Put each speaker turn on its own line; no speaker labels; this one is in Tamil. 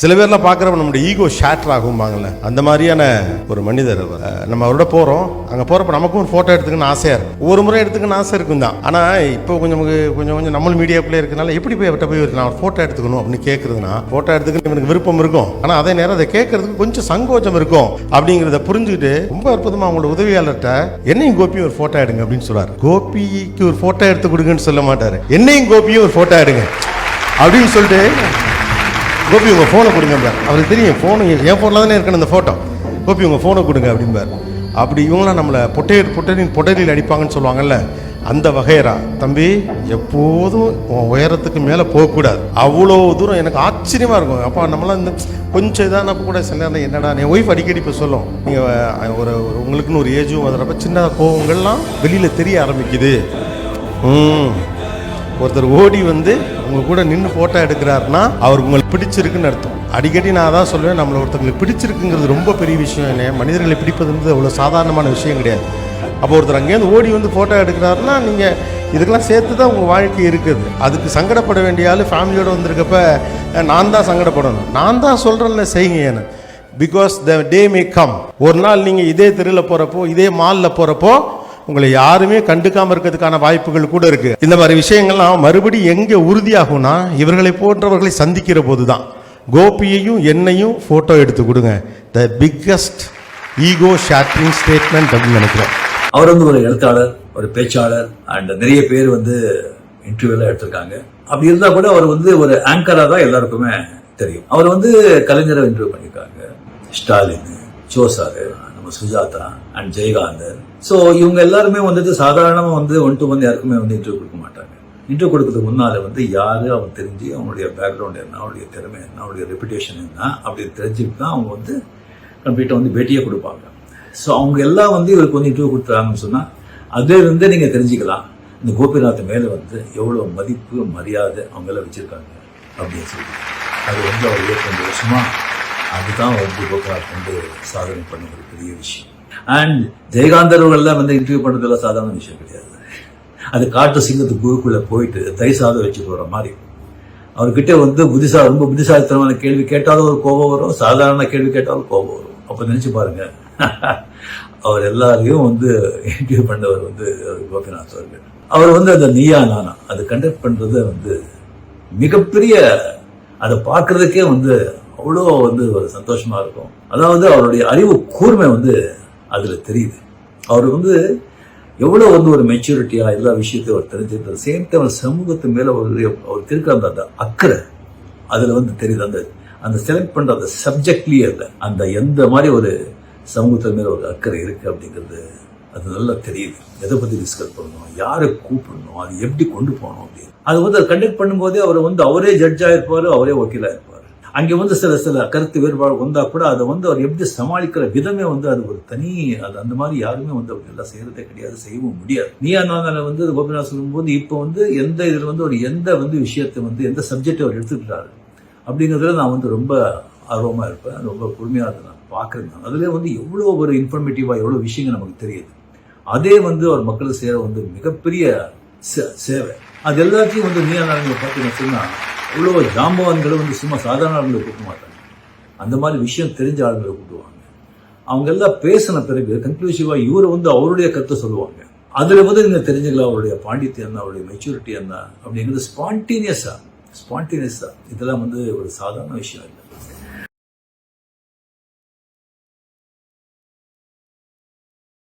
சில பேர்லாம் பார்க்குறப்ப நம்மளுடைய ஈகோ ஷேட்டர் ஆகும்பாங்கல்ல, அந்த மாதிரியான ஒரு மனிதர். நம்ம அவரோட போகிறோம், அங்கே போகிறப்ப நமக்கும் ஒரு ஃபோட்டோ எடுத்துக்கணும்னு ஆசையாக இருக்கும். ஒவ்வொரு முறை எடுத்துக்கணும்னு ஆசை இருக்கும் தான். ஆனால் இப்போ கொஞ்சம் நம்மளும் மீடியாக்குள்ளே இருக்கனால எப்படி போய் அவர்கிட்ட போய் நான் ஃபோட்டோ எடுத்துக்கணும் அப்படின்னு கேட்குறதுனா, ஃபோட்டோ எடுத்துக்கணும் எனக்கு விருப்பம் இருக்கும், ஆனால் அதே நேரம் அதை கேட்கறதுக்கு கொஞ்சம் சங்கோச்சம் இருக்கும். அப்படிங்கிறத புரிஞ்சுக்கிட்டு ரொம்ப அற்புதமாக அவங்களோட உதவியாளர்கிட்ட என்னையும் கோபியும் ஒரு ஃபோட்டோ எடுங்க அப்படின்னு சொல்றாரு. கோபிக்கு ஒரு ஃபோட்டோ எடுத்து கொடுங்கன்னு சொல்ல மாட்டார், என்னையும் கோபியும் ஒரு ஃபோட்டோ எடுங்க அப்படின்னு சொல்லிட்டு, கோபி உங்கள் ஃபோனை கொடுங்க. அவருக்கு தெரியும் ஃபோனு என் ஃபோனில் தானே இருக்கணும் அந்த ஃபோட்டோ. கோபி உங்கள் ஃபோனை கொடுங்க அப்படிம்பார். அப்படி இவங்களாம் நம்மளை பொட்டலில் அடிப்பாங்கன்னு சொல்லுவாங்கல்ல, அந்த வகையரா. தம்பி எப்போதும் உயரத்துக்கு மேலே போகக்கூடாது. அவ்வளோ தூரம் எனக்கு ஆச்சரியமாக இருக்கும். அப்போ நம்மளாம் இந்த கொஞ்சம் இதான கூட சில நேரம் என்னடா என் ஒய்ஃப் அடிக்கடி இப்போ சொல்லும், நீங்கள் ஒரு உங்களுக்குன்னு ஒரு ஏஜும் வந்துடுறப்ப சின்ன கோவங்கள்லாம் வெளியில் தெரிய ஆரம்பிக்குது. ஒருத்தர் ஓடி வந்து உங்க கூட நின்று ஃபோட்டோ எடுக்கிறாருன்னா அவருக்கு உங்களுக்கு பிடிச்சிருக்குன்னு அர்த்தம். அடிக்கடி நான் தான் சொல்லுவேன், நம்மளை ஒருத்தங்களுக்கு பிடிச்சிருக்குங்கிறது ரொம்ப பெரிய விஷயம். என்ன மனிதர்களை பிடிப்பதுன்றது அவ்வளோ சாதாரணமான விஷயம் கிடையாது. அப்போ ஒருத்தர் அங்கேருந்து ஓடி வந்து ஃபோட்டோ எடுக்கிறாருன்னா நீங்கள் இதுக்கெல்லாம் சேர்த்து தான் உங்கள் வாழ்க்கை இருக்குது. அதுக்கு சங்கடப்பட வேண்டிய ஆள் ஃபேமிலியோடு வந்திருக்கப்ப நான் தான் சங்கடப்படணும். நான் தான் சொல்கிறேன்ல செய்யுங்க ஏன்னு. Because the day may come. ஒரு நாள் நீங்கள் இதே தெருவில் போகிறப்போ, இதே மாலில் போகிறப்போ உங்களை யாருமே கண்டுக்காம இருக்கிறதுக்கான வாய்ப்புகள் கூட இருக்கு. இந்த மாதிரி விஷயங்கள்லாம் மறுபடி எங்க உறுதியாகும்னா இவர்களை போன்றவர்களை சந்திக்கிற போதுதான். கோபியையும் என்னையும் போட்டோ எடுத்து கொடுங்க. The biggest ego shattering statement அப்படின்னு நினைக்கிறேன்.
அவர் வந்து ஒரு எழுத்தாளர், ஒரு பேச்சாளர், அண்ட் நிறைய பேர் வந்து இன்டர்வியூல எடுத்திருக்காங்க. அப்படி இருந்தா கூட அவர் வந்து ஒரு ஆங்கரா தான் எல்லாருக்குமே தெரியும். அவர் வந்து கலைஞரை இன்டர்வியூ பண்ணியிருக்காங்க, ஸ்டாலின், சோசாரு, சுஜாதா அண்ட் ஜெயகாந்தர். ஸோ இவங்க எல்லாருமே வந்துட்டு சாதாரணமாக வந்து ஒன் டு ஒன் யாருக்குமே வந்து இன்டர்வியூ கொடுக்க மாட்டாங்க. இன்டர்வியூ கொடுக்கறதுக்கு முன்னால வந்து யாரு அவங்க தெரிஞ்சு அவங்களுடைய பேக்ரவுண்ட் என்ன, அவருடைய திறமை என்ன, அவருடைய ரெப்புடேஷன் என்ன அப்படி தெரிஞ்சுட்டு தான் அவங்க வந்து கம்ப்ளீட்டாக வந்து பேட்டியே கொடுப்பாங்க. ஸோ அவங்க எல்லாம் வந்து இவருக்கு வந்து இன்டர்வியூ கொடுத்தாங்கன்னு சொன்னால் அதுல இருந்தே நீங்கள் தெரிஞ்சுக்கலாம் இந்த கோபிநாத் மேலே வந்து எவ்வளோ மதிப்பு மரியாதை அவங்க எல்லாம் வச்சிருக்காங்க அப்படின்னு சொல்லி. அது வந்து அவர் 25 வருஷமா அதுதான் வந்து கோபிநாத் வந்து சாதனை பண்ண ஒரு பெரிய விஷயம். அண்ட் ஜெயகாந்தர்லாம் வந்து இன்டர்வியூ பண்ணுறதுலாம் சாதாரண விஷயம் கிடையாது. அது காட்டு சிங்கத்து குழுக்குள்ள போயிட்டு தை சாதம் வச்சு போகிற மாதிரி. அவர்கிட்ட வந்து ரொம்ப புத்திசாலித்தனமான கேள்வி கேட்டாலும் ஒரு கோபம் வரும், சாதாரண கேள்வி கேட்டாலும் கோபம் வரும். அப்போ நினைச்சு பாருங்க, அவர் எல்லாரையும் வந்து இன்டர்வியூ பண்ணவர் வந்து கோபிநாத் அவர்கள். அவர் வந்து அந்த நீயா நானா அது கண்டக்ட் பண்றது வந்து மிகப்பெரிய, அதை பார்க்கறதுக்கே வந்து அவ்வளோ வந்து ஒரு சந்தோஷமா இருக்கும். அதாவது அவருடைய அறிவு கூர்மை வந்து அதுல தெரியுது. அவர் வந்து எவ்வளோ வந்து ஒரு மெச்சூரிட்டியா எல்லா விஷயத்தையும் அவர் தெரிஞ்சுக்கிறது. சேம் டைம் சமூகத்து மேல அவர் இருக்கிற அந்த அக்கறை அதுல வந்து தெரியுது. அந்த செலக்ட் பண்ற அந்த சப்ஜெக்ட்லயே இல்லை, அந்த எந்த மாதிரி ஒரு சமூகத்து மேல ஒரு அக்கறை இருக்கு அப்படிங்கிறது அது நல்லா தெரியுது. எதை பத்தி டிஸ்கஸ் பண்ணணும், யாரை கூப்பிடணும், அது எப்படி கொண்டு போகணும் அப்படின்னு அது வந்து கண்டக்ட் பண்ணும்போதே அவர் வந்து அவரே ஜட்ஜா இருப்பாரு, அவரே வக்கீலா இருப்பாரு. அங்கே வந்து சில கருத்து வேறுபாடு வந்தா கூட அதை வந்து அவர் எப்படி சமாளிக்கிற விதமே வந்து அது ஒரு தனி, அது அந்த மாதிரி யாருமே வந்து அவர் எல்லாம் செய்யறதே கிடையாது, செய்யவும் முடியாது. நீயா நான் வந்து கோபிநாத் சொல்லும்போது இப்போ வந்து எந்த இதுல வந்து ஒரு எந்த வந்து விஷயத்தை வந்து எந்த சப்ஜெக்டை அவர் எடுத்துக்கிட்டாரு அப்படிங்கிறதுல நான் வந்து ரொம்ப ஆர்வமா இருப்பேன், ரொம்ப பொறுமையாக அதை நான் பார்க்குறேன். அதுலேயே வந்து எவ்வளோ ஒரு இன்ஃபர்மேட்டிவா எவ்வளோ விஷயங்கள் நமக்கு தெரியுது. அதே வந்து அவர் மக்களுக்கு சேர வந்து மிகப்பெரிய சேவை. அது எல்லாத்தையும் வந்து நீயா நான் பார்த்தீங்கன்னு சொன்னா அவ்வளோ ஜாம்பவான்களை வந்து சும்மா சாதாரண ஆளுங்களை கூப்பிட மாட்டாங்க, அந்த மாதிரி விஷயம் தெரிஞ்ச ஆளுங்களை கூப்பிடுவாங்க. அவங்க எல்லாம் பேசின பிறகு கன்க்ளூசிவா இவரை வந்து அவருடைய கருத்தை சொல்லுவாங்க. அதுல வந்து நீங்க தெரிஞ்சுக்கலாம் அவருடைய பாண்டித்யம் என்ன, அவருடைய மெச்சூரிட்டி என்ன அப்படிங்கிறது. ஸ்பான்டேனியஸா இதெல்லாம் வந்து ஒரு சாதாரண விஷயம் இல்லை.